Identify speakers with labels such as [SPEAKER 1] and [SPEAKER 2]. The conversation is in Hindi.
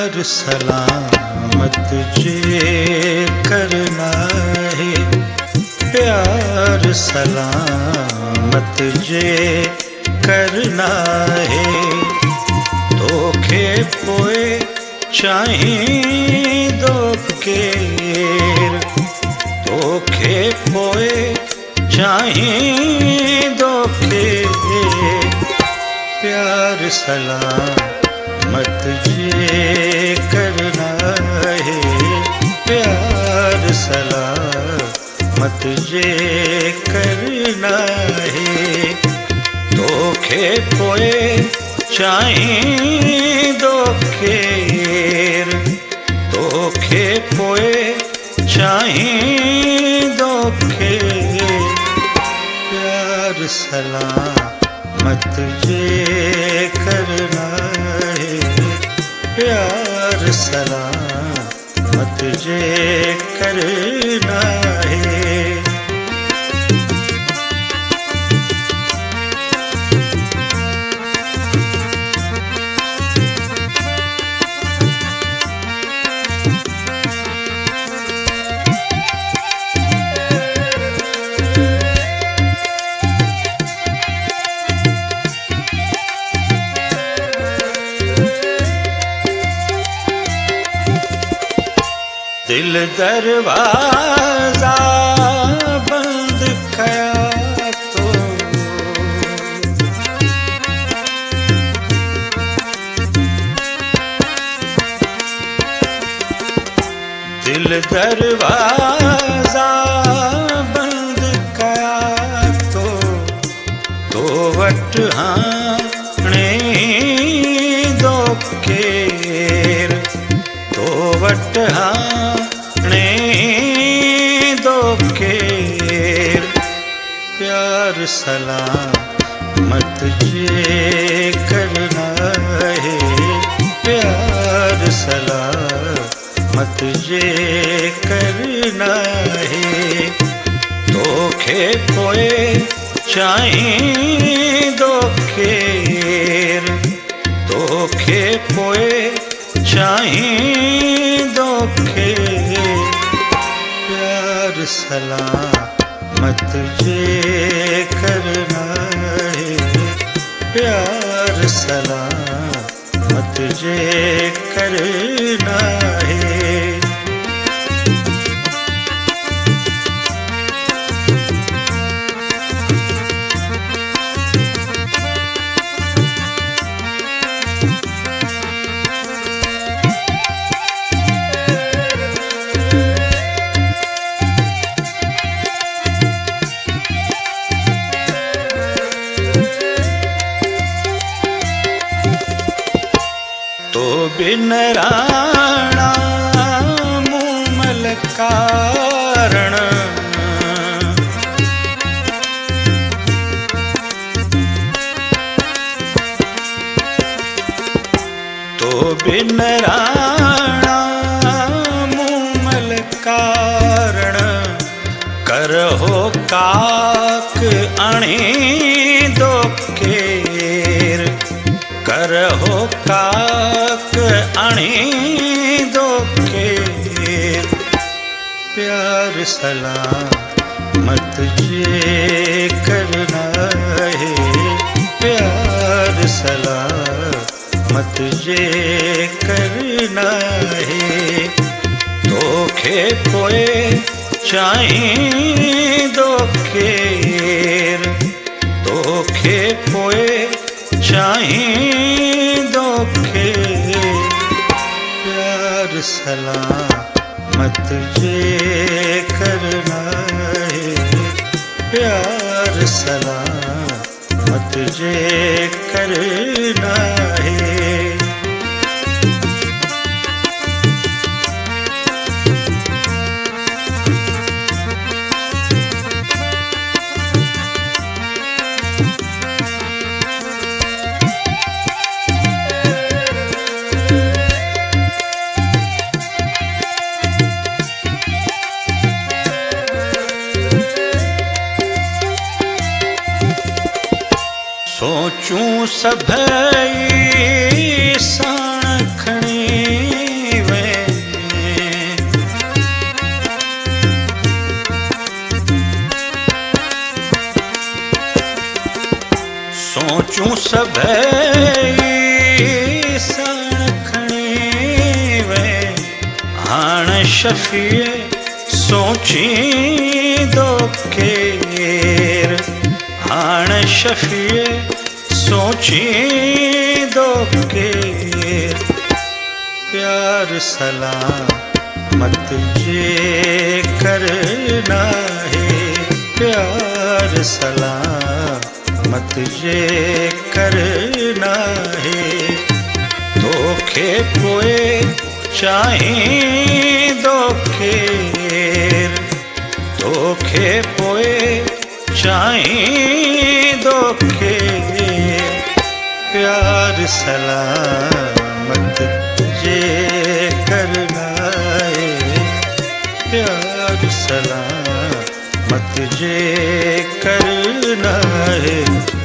[SPEAKER 1] प्यार सलामत जे करना है, प्यार सलामत जे करना है। धोखे पोए चाहीं दो केर, धोखे पोए चाहीं दो केर। प्यार सलामत जे करना है, प्यार सलामत जे करना है। धोखे पोए चाहीं दो केर, धोखे पोए चाहीं दो केर। प्यार सलामत जे करना है, प्यार सलामत जे करना है। दिल दरवाजा बंद कया तो दिल दरवाजा बंद कया तो वट हाणे दो केर, तो वट हाणे दो केर। प्यार सलामत जे करना है, प्यार सलामत जे करना है। धोखे पोए चाहीं दो केर, धोखे पोए चाहीं दो केर। प्यार सलामत जे करना है, प्यार सलामत जे करना है। तो बिन राणा मूमल कारण, तो बिन राणा मूमल कारण। करहो काक अणे दो केर, करहो काक अणे दो केर। प्यार सलामत जे करना है, प्यार सलामत जे करना है। धोखे पोए चाहीं दो केर, धोखे पोए चाहीं दो केर। प्यार सलामत जे करना है, प्यार सलामत जे करना है। सोचूं सभई साण खणी चूं सभई सणखणी वे हाण शफीए सोचींदो केर हाण शफीए सोचींदो केर प्यार सलामत जे करना है प्यार सलामत जे करना है तोखे पोए चाहींदो केर तोखे पोए चाहींदो केर प्यार सलामत जे करना है प्यार सलामत जे करना है।